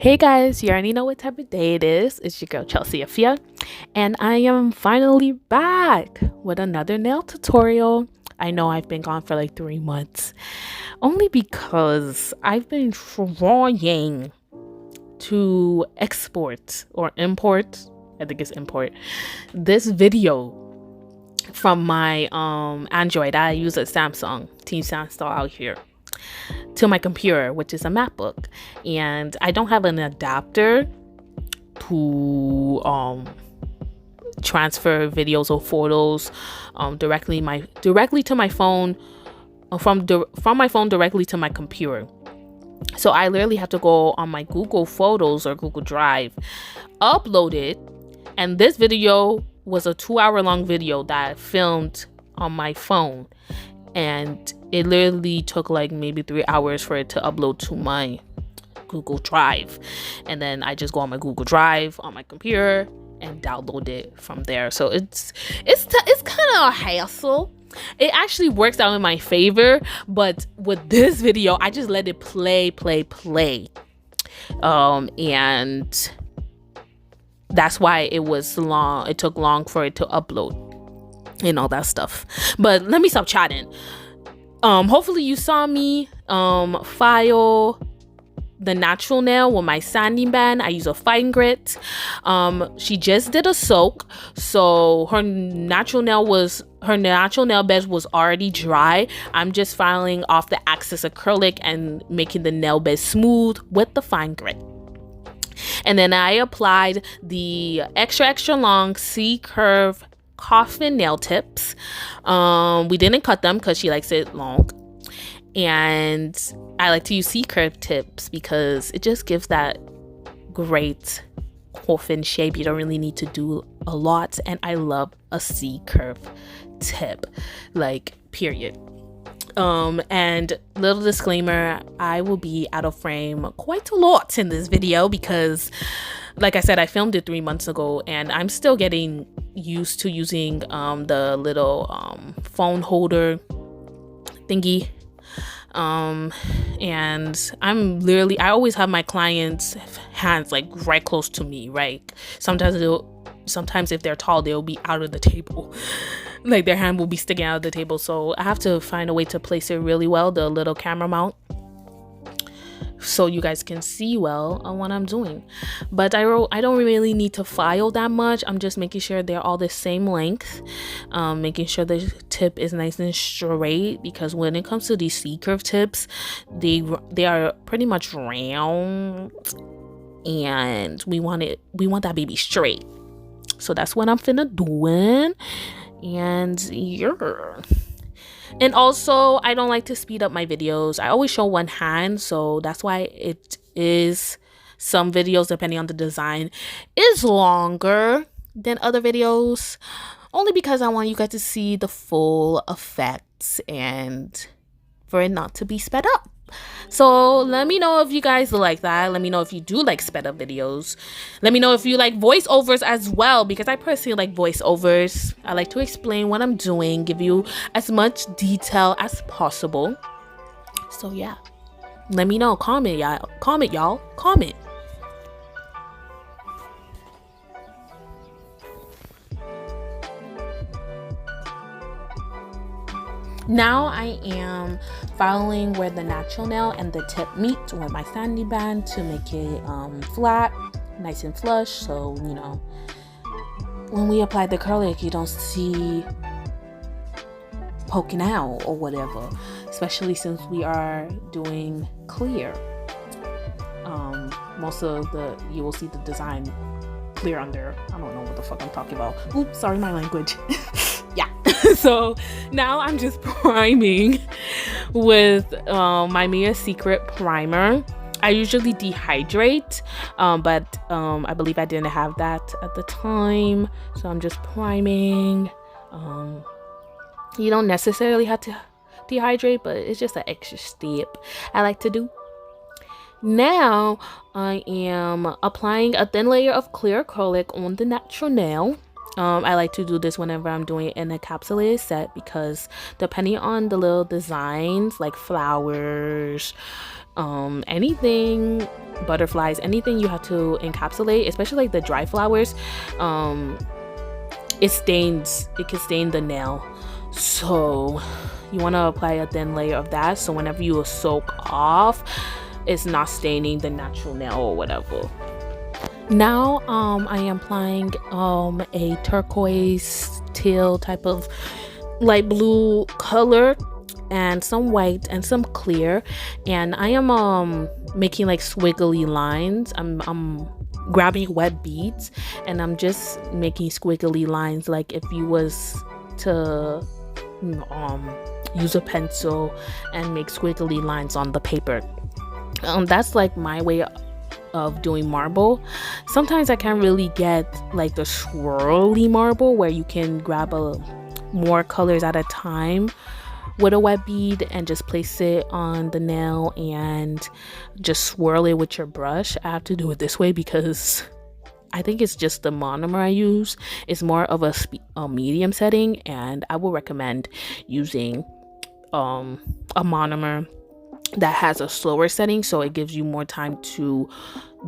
Hey guys, you already know what type of day it is. It's your girl Chelsea Afia, and I am finally back with another nail tutorial. I know I've been gone for like 3 months, only because I've been trying to export or import, I think it's import, this video from my Android. I use a Samsung, Team Samsung out here, to my computer, which is a MacBook, and I don't have an adapter to transfer videos or photos directly to my phone, from my phone directly to my computer. So I literally have to go on my Google Photos or Google Drive, upload it, and this video was a 2-hour long video that I filmed on my phone, and it literally took like maybe 3 hours for it to upload to my Google Drive. And then I just go on my Google Drive on my computer and download it from there. So it's kind of a hassle. It actually works out in my favor, but with this video I just let it play and that's why it was long. It took long for it to upload and all that stuff. But let me stop chatting. Hopefully you saw me file the natural nail with my sanding band. I use a fine grit. She just did a soak, so her natural nail bed was already dry. I'm just filing off the excess acrylic and making the nail bed smooth with the fine grit. And then I applied the extra long C-curve coffin nail tips. We didn't cut them because she likes it long, and I like to use C-curve tips because it just gives that great coffin shape. You don't really need to do a lot, and I love a C-curve tip, like, period. And little disclaimer, I will be out of frame quite a lot in this video because, like I said, I filmed it 3 months ago and I'm still getting used to using the little phone holder thingy. And I always have my clients' hands like right close to me, right? Sometimes if they're tall, they'll be out of the table. Like their hand will be sticking out of the table. So I have to find a way to place it really well, the little camera mount, so you guys can see well on what I'm doing. But I don't really need to file that much. I'm just making sure they're all the same length, making sure the tip is nice and straight, because when it comes to these C-curve tips, they are pretty much round, and we want that baby straight. So that's what I'm finna doing. And yeah. And also, I don't like to speed up my videos. I always show one hand, so that's why it is, some videos, depending on the design, is longer than other videos, only because I want you guys to see the full effects and for it not to be sped up. So let me know if you guys like that. Let me know if you do like sped up videos. Let me know if you like voiceovers as well, because I personally like voiceovers. I like to explain what I'm doing, give you as much detail as possible. So yeah, let me know. Comment y'all. Comment. Now I am filing where the natural nail and the tip meet with my sanding band to make it flat, nice and flush, so you know when we apply the acrylic you don't see poking out or whatever, especially since we are doing clear. Most of you will see the design clear under. I don't know what the fuck I'm talking about. Oops, sorry, my language. Yeah. So now I'm just priming with my Mia Secret primer. I usually dehydrate, but I believe I didn't have that at the time, so I'm just priming. You don't necessarily have to dehydrate, but it's just an extra step I like to do. Now I am applying a thin layer of clear acrylic on the natural nail. I like to do this whenever I'm doing an encapsulated set, because depending on the little designs like flowers Anything, butterflies, anything you have to encapsulate, especially like the dry flowers, it can stain the nail. So you want to apply a thin layer of that, so whenever you soak off, it's not staining the natural nail or whatever. Now I am applying a turquoise teal type of light blue color, and some white and some clear, and I am making like squiggly lines. I'm grabbing wet beads and I'm just making squiggly lines, like if you was to use a pencil and make squiggly lines on the paper. That's like my way of doing marble. Sometimes I can't really get like the swirly marble where you can grab more colors at a time with a wet bead and just place it on the nail and just swirl it with your brush. I have to do it this way because I think it's just the monomer I use. It's more of a medium setting, and I would recommend using a monomer that has a slower setting, so it gives you more time to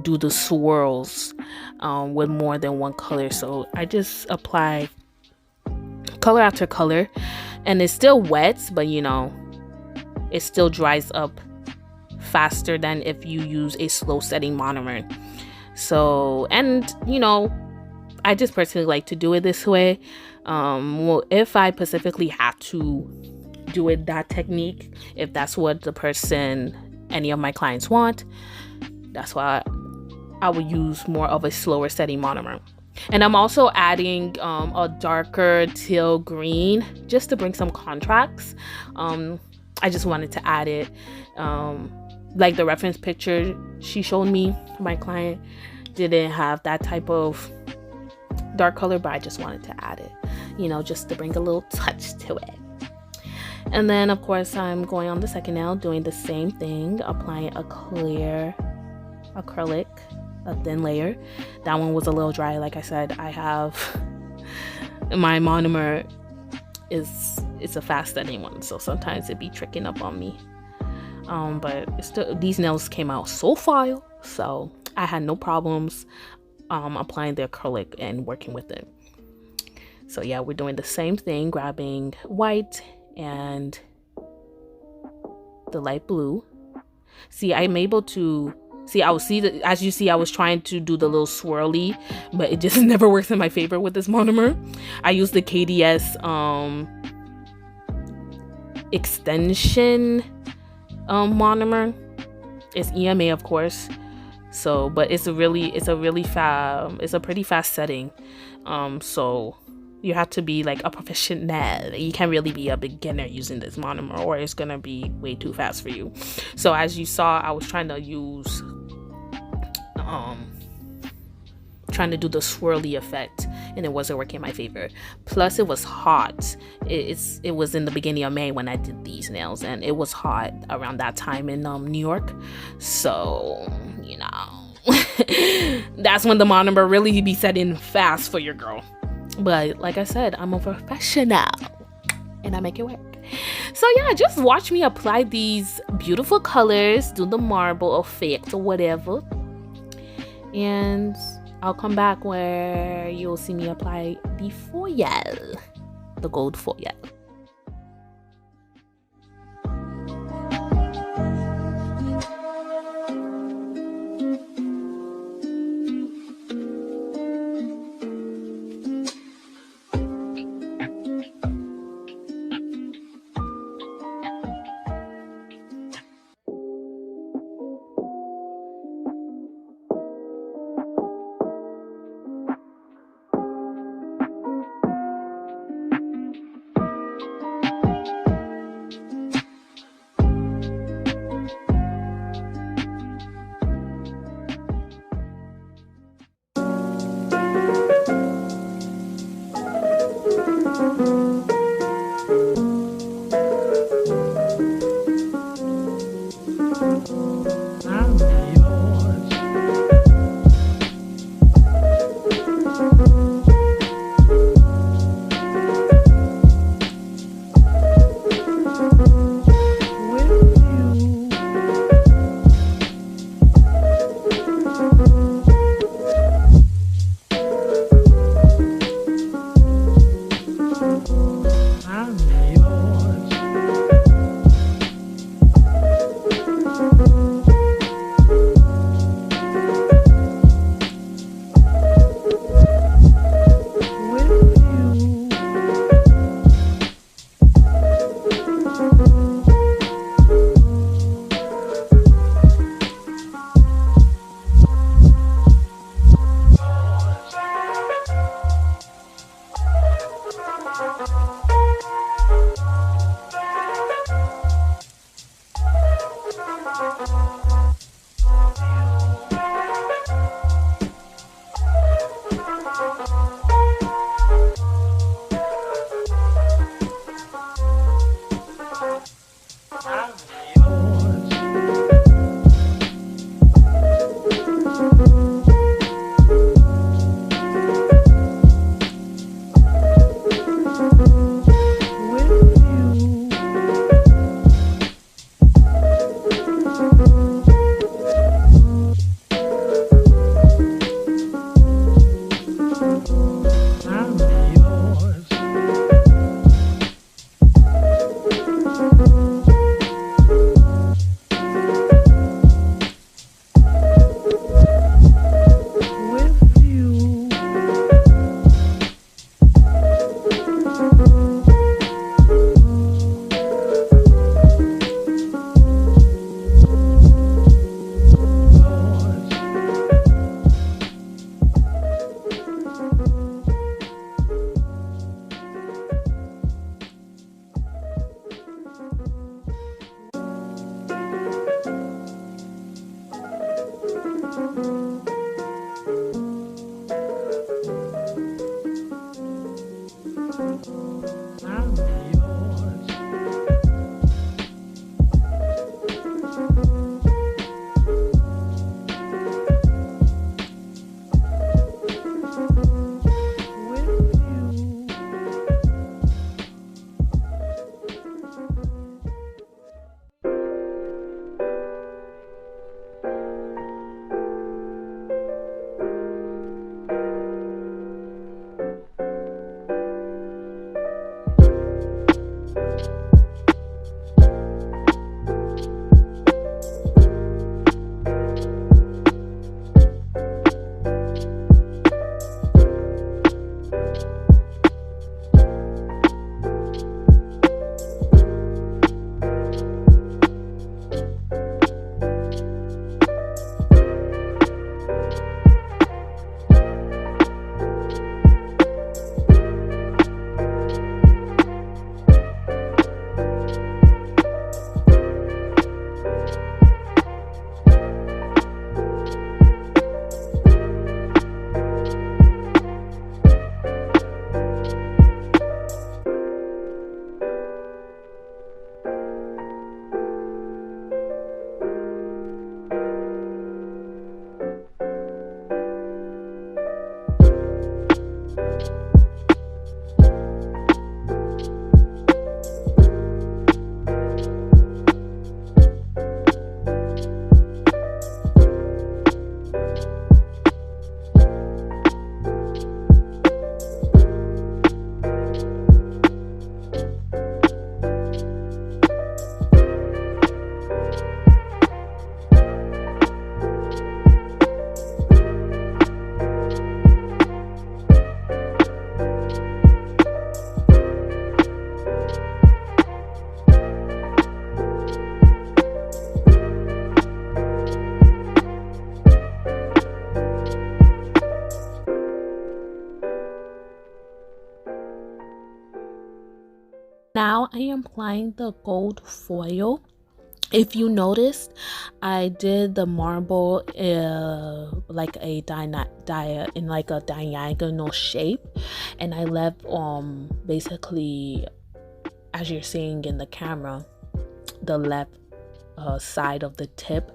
do the swirls with more than one color. So I just apply color after color, and it's still wet, but you know, it still dries up faster than if you use a slow setting monomer. So, and you know, I just personally like to do it this way. Well, if I specifically have to do it that technique, if that's what any of my clients want, that's why I would use more of a slower setting monomer. And I'm also adding a darker teal green just to bring some contrast. I just wanted to add it. Like the reference picture she showed me, my client didn't have that type of dark color, but I just wanted to add it, you know, just to bring a little touch to it. And then of course I'm going on the second nail, doing the same thing, applying a clear acrylic, a thin layer. That one was a little dry. Like I said, I have my monomer it's a fast setting one, so sometimes it be tricking up on me. But these nails came out so fine, so I had no problems applying the acrylic and working with it. So yeah, we're doing the same thing, grabbing white and the light blue. See, I'm able to see, as you see, I was trying to do the little swirly, but it just never works in my favor with this monomer. I use the KDS extension monomer. It's EMA, of course. So, but it's a pretty fast setting. So you have to be like a professional. You can't really be a beginner using this monomer, or it's gonna be way too fast for you. So as you saw, I was trying to use trying to do the swirly effect, and it wasn't working in my favor. Plus it was hot. It was in the beginning of May when I did these nails, and it was hot around that time in New York. So, you know, that's when the monomer really be setting fast for your girl. But like I said, I'm a professional and I make it work. So yeah, just watch me apply these beautiful colors, do the marble effect or whatever, and I'll come back where you'll see me apply the foil, the gold foil. I am applying the gold foil. If you noticed, I did the marble like a in like a diagonal shape, and I left basically, as you're seeing in the camera, the left side of the tip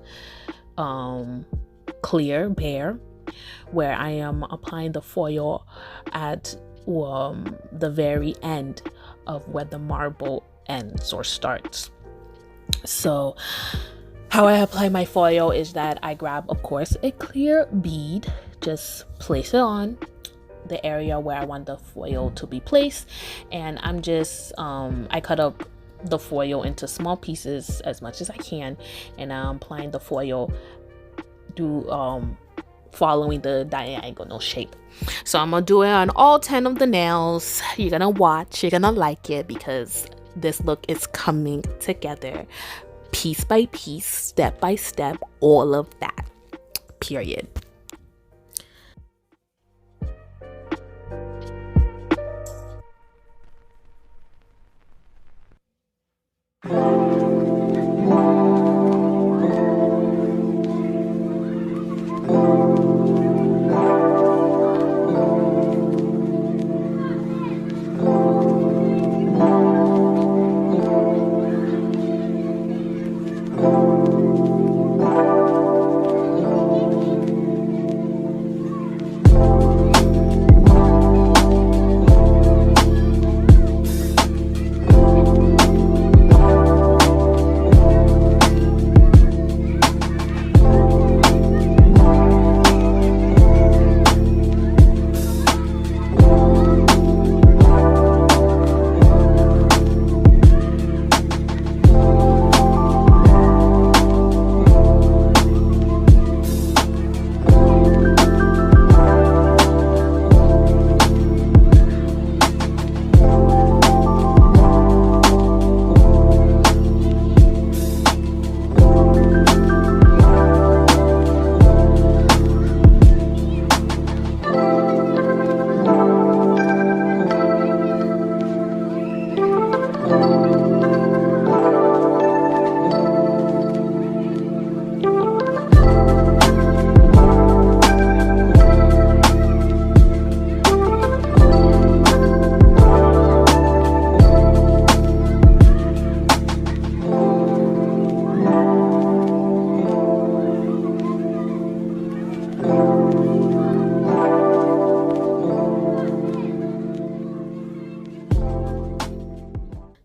clear, bare, where I am applying the foil at the very end of where the marble ends or starts. So how I apply my foil is that I grab, of course, a clear bead, just place it on the area where I want the foil to be placed, and I'm just I cut up the foil into small pieces as much as I can, and I'm applying the foil following the diagonal shape. So I'm gonna do it on all 10 of the nails. You're gonna watch, you're gonna like it, because this look is coming together piece by piece, step by step, all of that, period.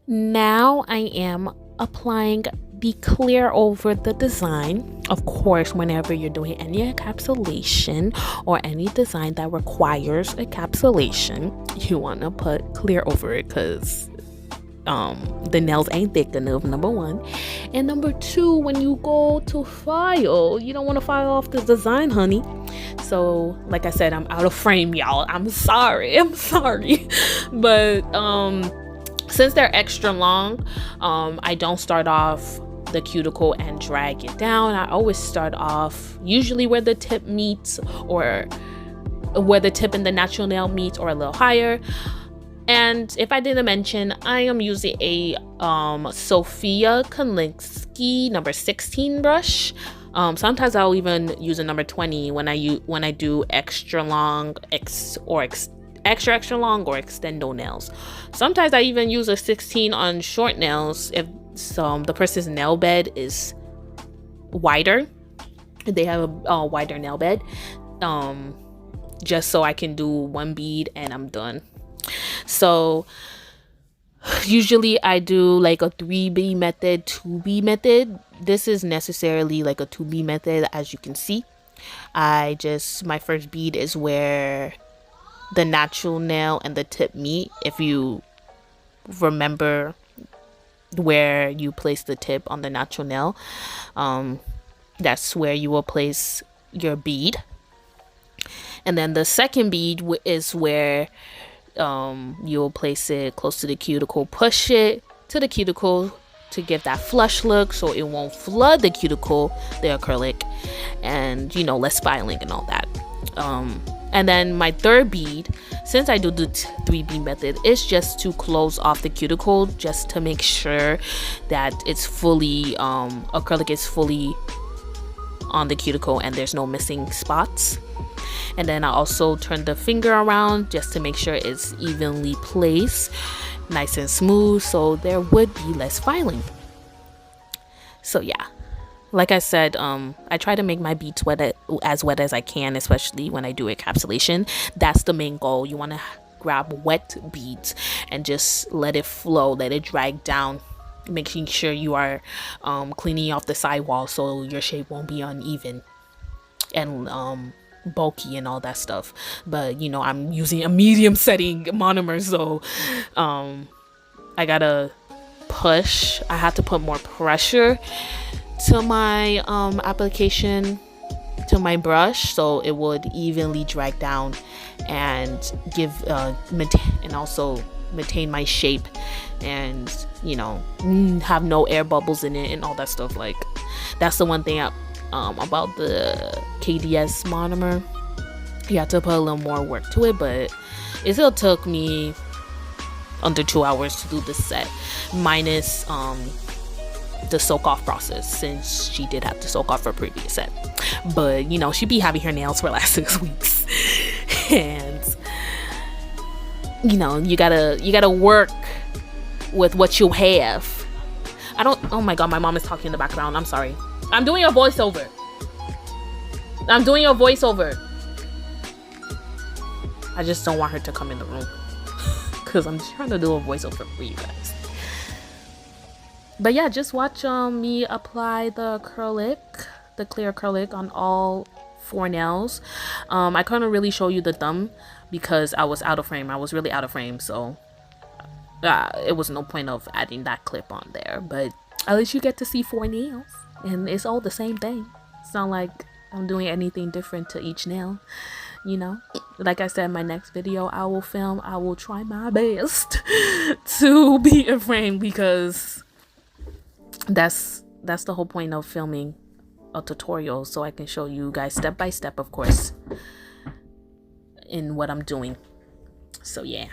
Now I am applying the clear over the design. Of course, whenever you're doing any encapsulation or any design that requires encapsulation, you want to put clear over it, because the nails ain't thick enough, number one. And number two, when you go to file, you don't want to file off the design, honey. So like I said, I'm out of frame, y'all. I'm sorry. But since they're extra long, I don't start off the cuticle and drag it down. I always start off usually where the tip meets, or where the tip and the natural nail meets, or a little higher. And if I didn't mention, I am using a Sophia Kalinsky number 16 brush. Sometimes I'll even use a number 20 when I do extra long extra long or extendo nails. Sometimes I even use a 16 on short nails if the person's nail bed is wider. They have a wider nail bed, just so I can do one bead and I'm done. So usually I do like a 3B method, 2B method. This is necessarily like a 2B method, as you can see. My first bead is where the natural nail and the tip meet. If you remember where you place the tip on the natural nail, that's where you will place your bead. And then the second bead is where you'll place it close to the cuticle, push it to the cuticle to give that flush look so it won't flood the cuticle, the acrylic, and less filing and all that. And then my third bead, since I do the 3B method, is just to close off the cuticle, just to make sure that it's fully acrylic is fully on the cuticle and there's no missing spots. And then I also turn the finger around just to make sure it's evenly placed, nice and smooth, so there would be less filing. So yeah, like I said, I try to make my beads as wet as I can, especially when I do encapsulation. That's the main goal. You want to grab wet beads and just let it flow, let it drag down, making sure you are cleaning off the sidewall so your shape won't be uneven and bulky and all that stuff. But you know, I'm using a medium setting monomer, so I gotta push. I have to put more pressure to my application, to my brush, so it would evenly drag down and give and also maintain my shape, and you know, have no air bubbles in it and all that stuff. Like, that's the one thing about the KDS monomer. You have to put a little more work to it, but it still took me under 2 hours to do this set, minus the soak off process, since she did have to soak off her previous set. But you know, she be having her nails for the last 6 weeks and you know, you gotta work with what you have. Oh my god, my mom is talking in the background. I'm sorry. I'm doing a voiceover. I just don't want her to come in the room because I'm trying to do a voiceover for you guys. But yeah, just watch me apply the acrylic, the clear acrylic, on all 4 nails. I couldn't really show you the thumb because I was out of frame. I was really out of frame, so it was no point of adding that clip on there. But at least you get to see 4 nails, and it's all the same thing. It's not like I'm doing anything different to each nail, you know. Like I said, my next video I will try my best to be in frame, because that's the whole point of filming a tutorial, so I can show you guys step by step, of course, in what I'm doing. So yeah.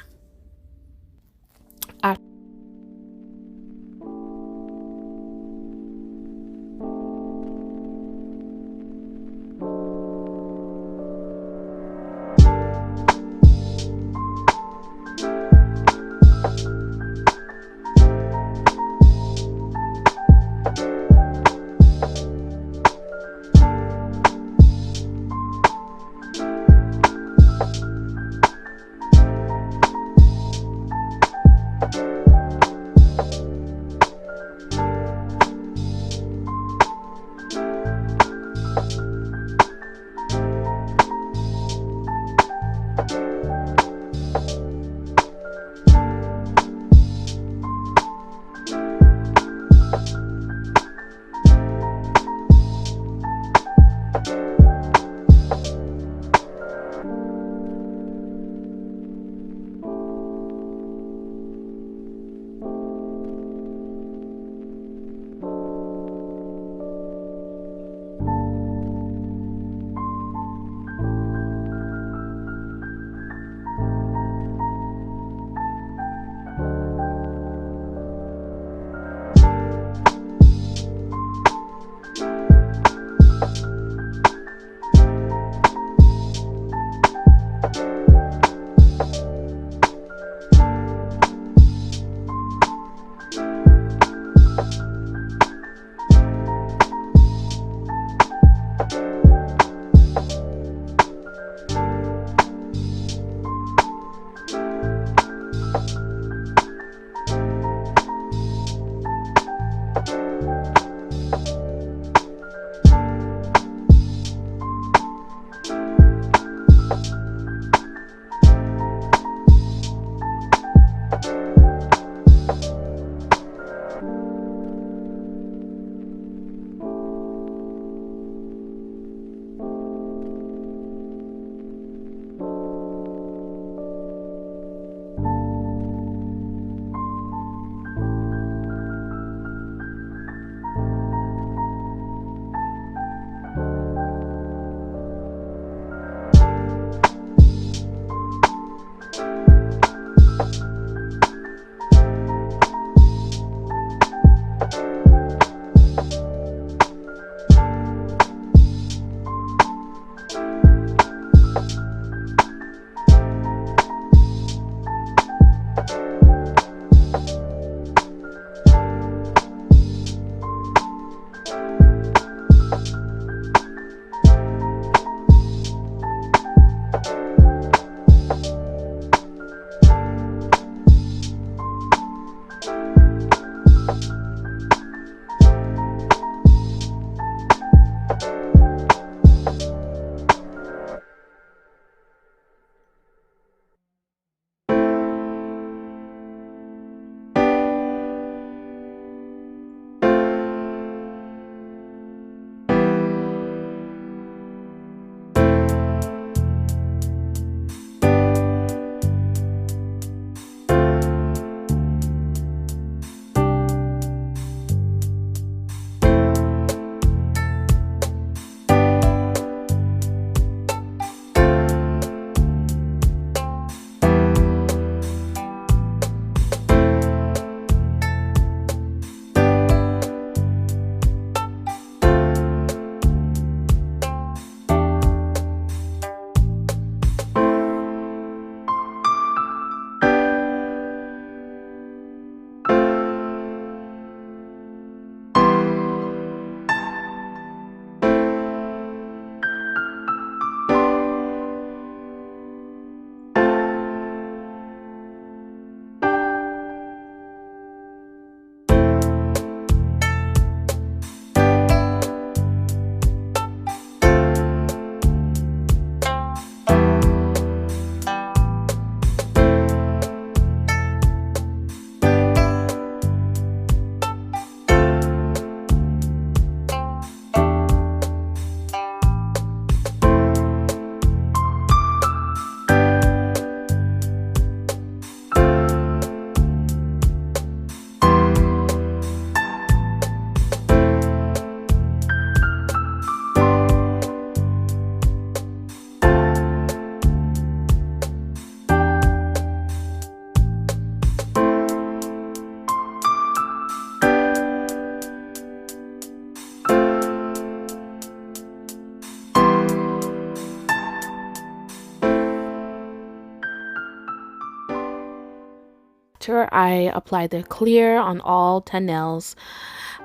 after I apply the clear on all 10 nails,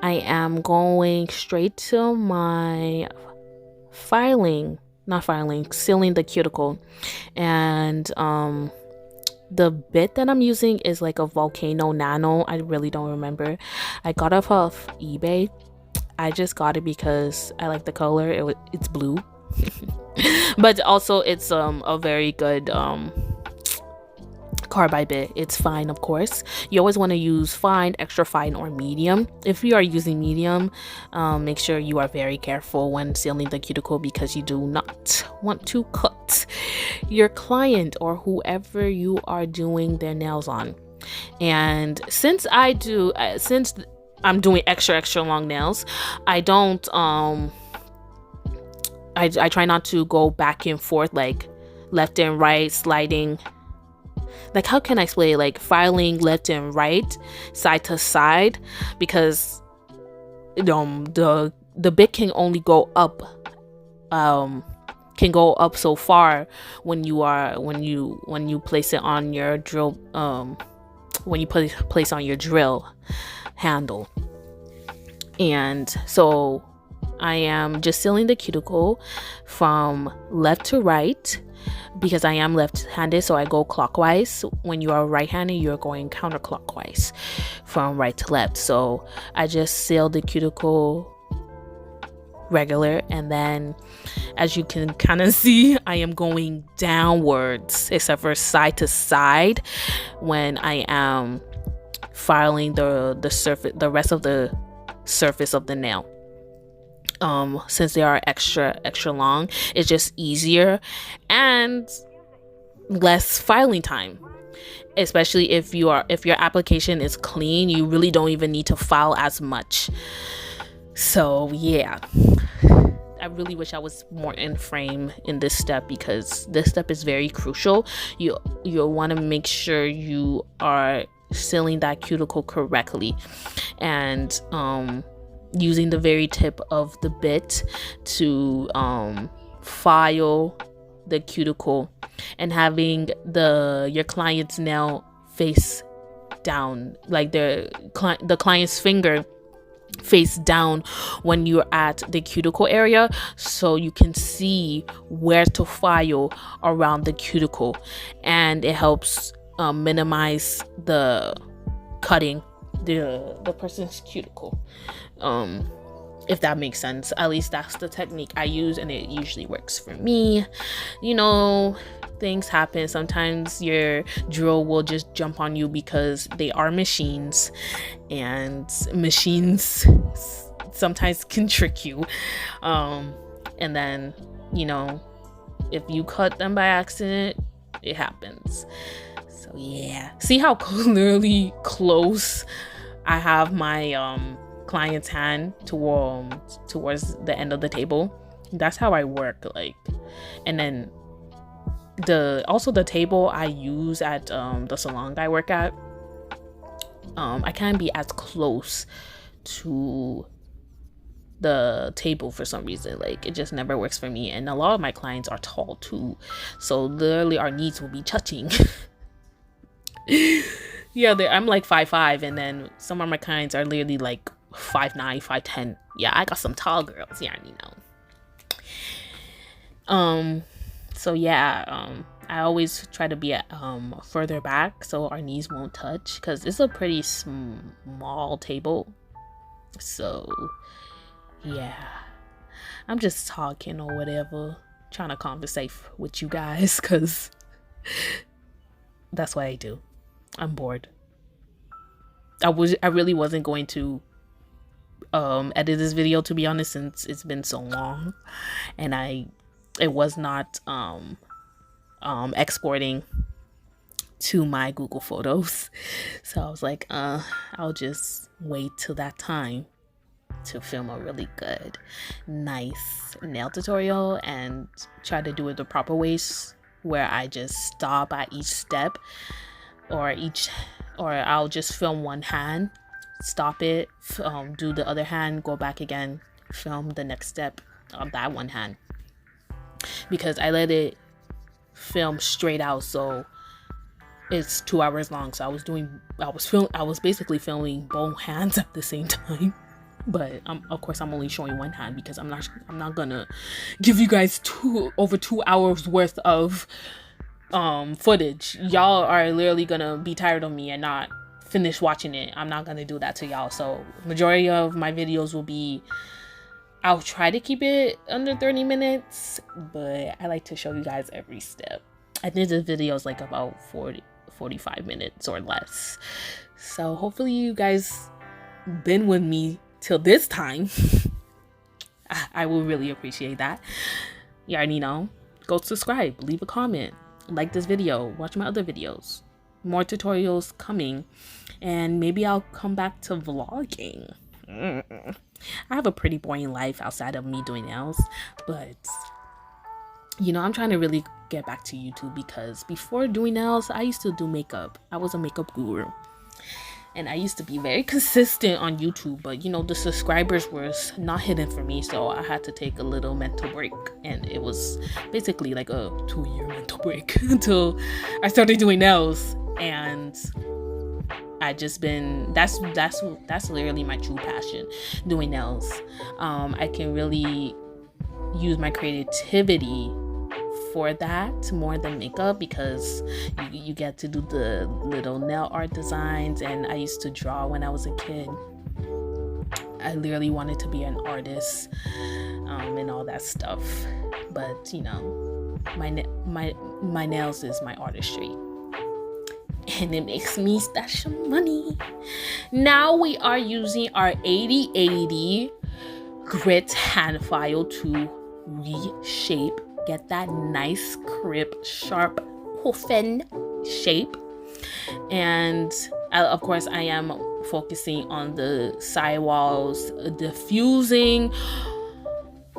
I am going straight to my sealing the cuticle. And the bit that I'm using is like a Volcano Nano. I really don't remember. I got it off eBay. I just got it because I like the color. It's blue. But also it's a very good carbide bit. It's fine, of course. You always want to use fine, extra fine, or medium. If you are using medium, make sure you are very careful when sealing the cuticle, because you do not want to cut your client or whoever you are doing their nails on. And since I'm doing extra long nails, I don't I try not to go back and forth, like left and right, sliding. Like, how can I explain it? Like filing left and right, side to side, because the bit can only go up so far when you place it on your drill, when you place on your drill handle. And so I am just sealing the cuticle from left to right, because I am left-handed, so I go clockwise. When you are right-handed, you're going counterclockwise from right to left. So I just seal the cuticle regular, and then as you can kind of see, I am going downwards, except for side to side when I am filing the rest of the surface of the nail. Since they are extra long, it's just easier and less filing time, especially if your application is clean. You really don't even need to file as much. So yeah, I really wish I was more in frame in this step, because this step is very crucial. You want to make sure you are sealing that cuticle correctly, and using the very tip of the bit to file the cuticle, and having your client's nail face down, like the client's finger face down when you're at the cuticle area, so you can see where to file around the cuticle, and it helps minimize the cutting the person's cuticle, if that makes sense. At least that's the technique I use, and it usually works for me. Things happen. Sometimes your drill will just jump on you, because they are machines, and machines sometimes can trick you, and then if you cut them by accident, it happens. So yeah, see how clearly close I have my client's hand towards the end of the table. That's how I work. Like, and then the table I use at the salon I work at, I can't be as close to the table for some reason. Like, it just never works for me, and a lot of my clients are tall too, so literally our knees will be touching. Yeah, I'm like 5'5", and then some of my clients are literally like 5'9", 5'10". Yeah, I got some tall girls. Yeah, So yeah, I always try to be at further back so our knees won't touch, because it's a pretty small table. So yeah, I'm just talking or whatever, trying to conversate with you guys, because that's what I do. I'm bored. I really wasn't going to edit this video, to be honest, since it's been so long, and it was not exporting to my Google Photos. So I was like, I'll just wait till that time to film a really good, nice nail tutorial, and try to do it the proper ways, where I just stop at each step, or I'll just film one hand, stop it, do the other hand, go back again, film the next step of that one hand, because I let it film straight out, so it's 2 hours long. So I was basically filming both hands at the same time. But of course, I'm only showing one hand because I'm not gonna give you guys over 2 hours worth of footage. Y'all are literally gonna be tired of me and not finish watching it. I'm not gonna do that to y'all. So majority of my videos will be, I'll try to keep it under 30 minutes, but I like to show you guys every step. I think this video is like about 45 minutes or less. So hopefully you guys been with me till this time. I will really appreciate that. You already know. Go subscribe, leave a comment, like this video, watch my other videos. More tutorials coming, and maybe I'll come back to vlogging. I have a pretty boring life outside of me doing nails, but you know, I'm trying to really get back to YouTube because before doing nails, I used to do makeup. I was a makeup guru. And I used to be very consistent on YouTube, but you know, the subscribers were not hidden for me, so I had to take a little mental break. And it was basically like a 2-year mental break until I started doing nails. And I just been that's literally my true passion, doing nails. I can really use my creativity for that more than makeup because you get to do the little nail art designs, and I used to draw when I was a kid. I literally wanted to be an artist and all that stuff, but you know, my nails is my artistry, and it makes me stash some money. Now we are using our 8080 grit hand file to reshape, get that nice crisp sharp coffin shape. And of course I am focusing on the sidewalls, diffusing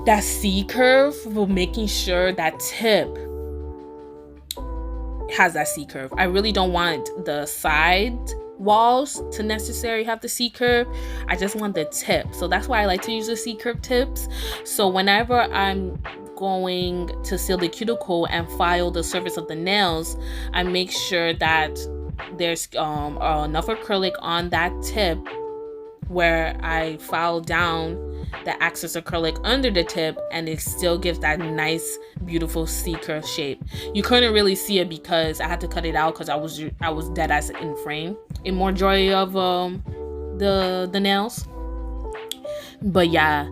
that C curve, for making sure that tip has that C curve. I really don't want the side walls to necessarily have the C curve. I just want the tip. So that's why I like to use the C curve tips. So whenever I'm going to seal the cuticle and file the surface of the nails, I make sure that there's enough acrylic on that tip where I file down the excess acrylic under the tip, and it still gives that nice beautiful C curve shape. You couldn't really see it because I had to cut it out because I was dead ass in frame in majority of the nails. But yeah,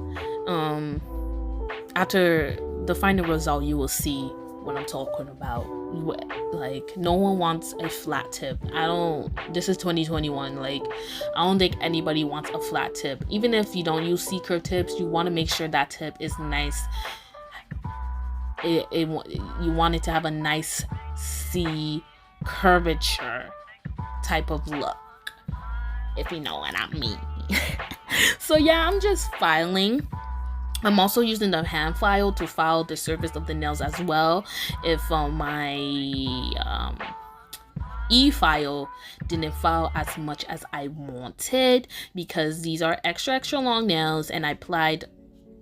after the final result, you will see what I'm talking about. Like, no one wants a flat tip. This is 2021. Like, I don't think anybody wants a flat tip. Even if you don't use C-curve tips, you want to make sure that tip is nice. You want it to have a nice C curvature type of look, if you know what I mean. So yeah, I'm just filing. I'm also using the hand file to file the surface of the nails as well. If my e-file didn't file as much as I wanted, because these are extra long nails, and I applied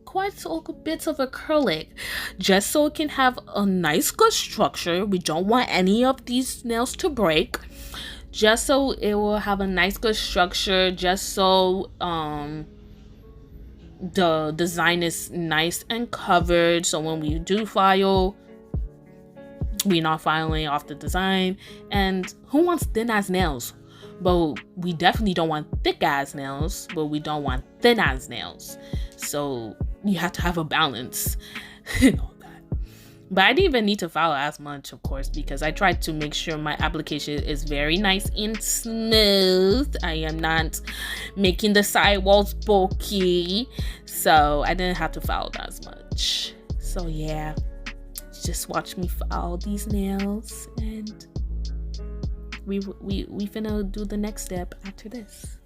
quite a bit of acrylic just so it can have a nice good structure. We don't want any of these nails to break, just so it will have a nice good structure, just so the design is nice and covered, so when we do file, we're not filing off the design. And who wants thin ass nails? But we definitely don't want thick ass nails, but we don't want thin ass nails. So you have to have a balance and all that. But I didn't even need to file as much, of course, because I tried to make sure my application is very nice and smooth. I am not making the sidewalls bulky, so I didn't have to file as much. So yeah, just watch me file these nails, and we finna do the next step after this.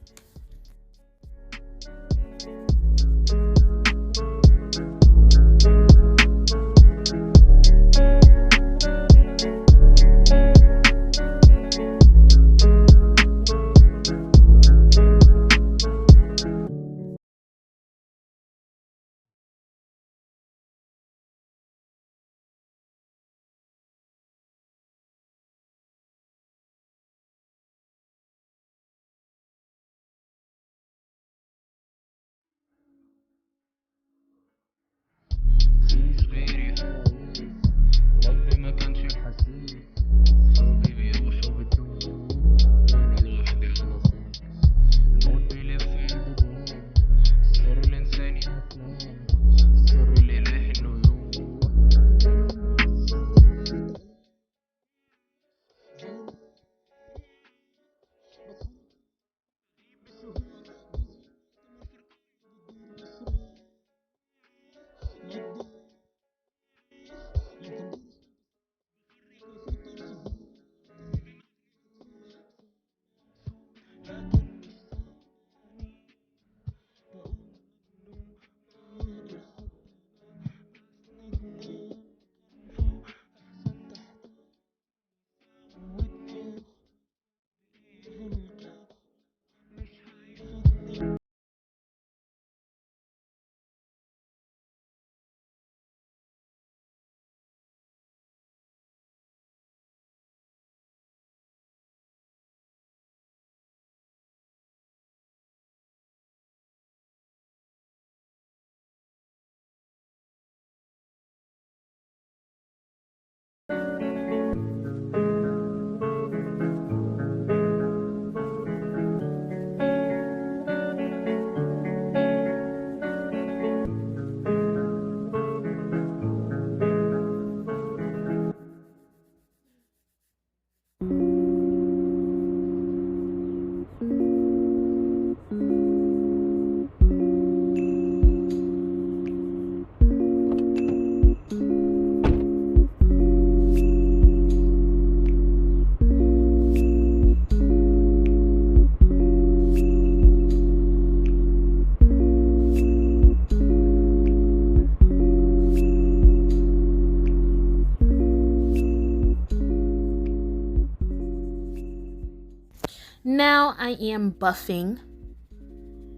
now I am buffing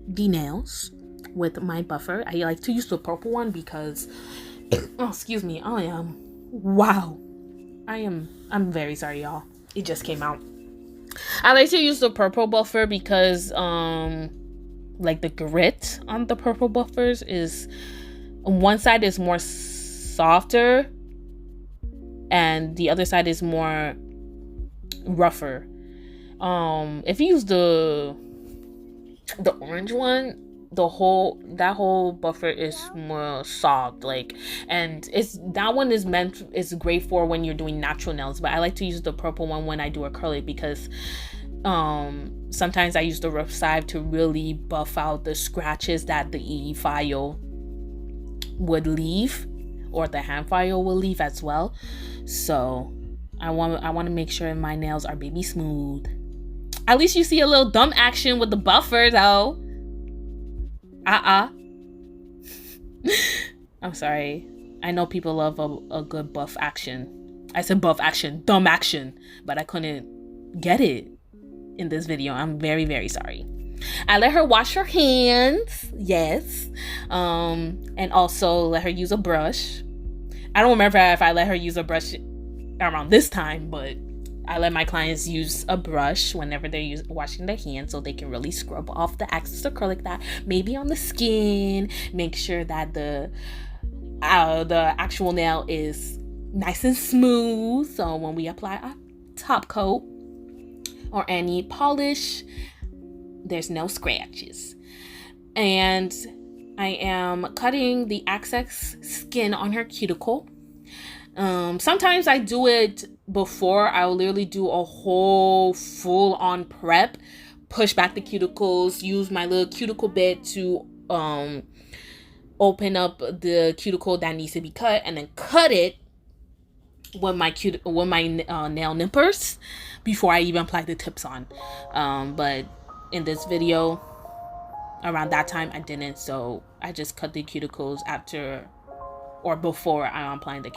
the nails with my buffer. I like to use the purple one because oh, excuse me, I'm very sorry, y'all. It just came out. I like to use the purple buffer because like the grit on the purple buffers is on one side is more softer and the other side is more rougher. If you use the orange one, that whole buffer is more soft, like, and that one is great for when you're doing natural nails, but I like to use the purple one when I do acrylic because sometimes I use the rough side to really buff out the scratches that the EE file would leave, or the hand file will leave as well. So I want to make sure my nails are baby smooth. At least you see a little dumb action with the buffer though. I'm sorry. I know people love a good buff action. I said buff action, dumb action, but I couldn't get it in this video. I'm very, very sorry. I let her wash her hands, yes, and also let her use a brush. I don't remember if I let her use a brush around this time, but I let my clients use a brush whenever they're washing their hands so they can really scrub off the excess acrylic that may be on the skin. Make sure that the actual nail is nice and smooth, so when we apply a top coat or any polish, there's no scratches. And I am cutting the excess skin on her cuticle. Sometimes I do it before. I'll literally do a whole full-on prep, push back the cuticles, use my little cuticle bit to open up the cuticle that needs to be cut, and then cut it with my nail nippers before I even apply the tips on. But in this video, around that time I didn't, so I just cut the cuticles after or before I'm applying the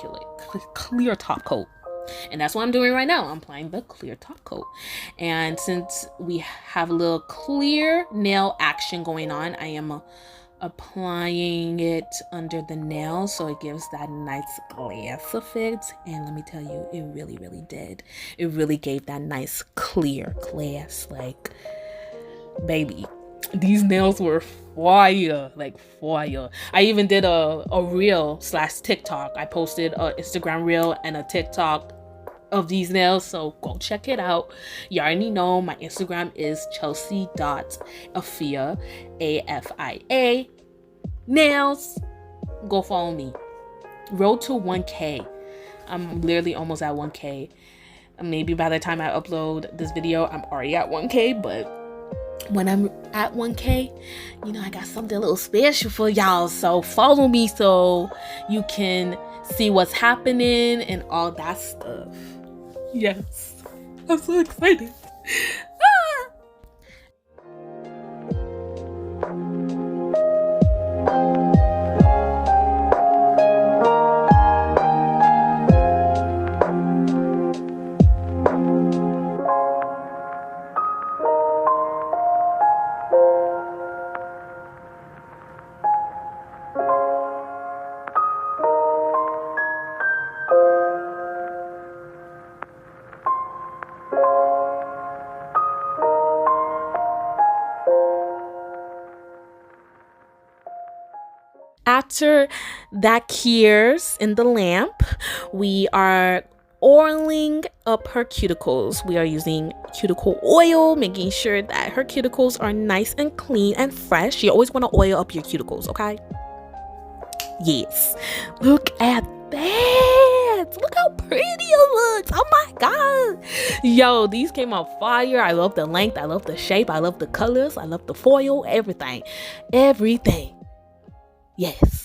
clear top coat. And that's what I'm doing right now. I'm applying the clear top coat. And since we have a little clear nail action going on, I am applying it under the nail so it gives that nice glass effect. And let me tell you, it really, really did. It really gave that nice clear glass. Like, baby, these nails were fire, like fire. I even did a reel / TikTok. I posted a Instagram reel and a TikTok of these nails, so go check it out. You already know my Instagram is chelsea.afia, AFIA nails. Go follow me. Road to 1K. I'm literally almost at 1K. Maybe by the time I upload this video, I'm already at 1K, but when I'm at 1K, you know, I got something a little special for y'all. So follow me so you can see what's happening and all that stuff. Yes, I'm so excited. After that cures in the lamp, we are oiling up her cuticles. We are using cuticle oil, making sure that her cuticles are nice and clean and fresh. You always want to oil up your cuticles, okay? Yes. Look at that. Look how pretty it looks. Oh my god. Yo, these came out fire. I love the length. I love the shape. I love the colors. I love the foil. Everything. Yes.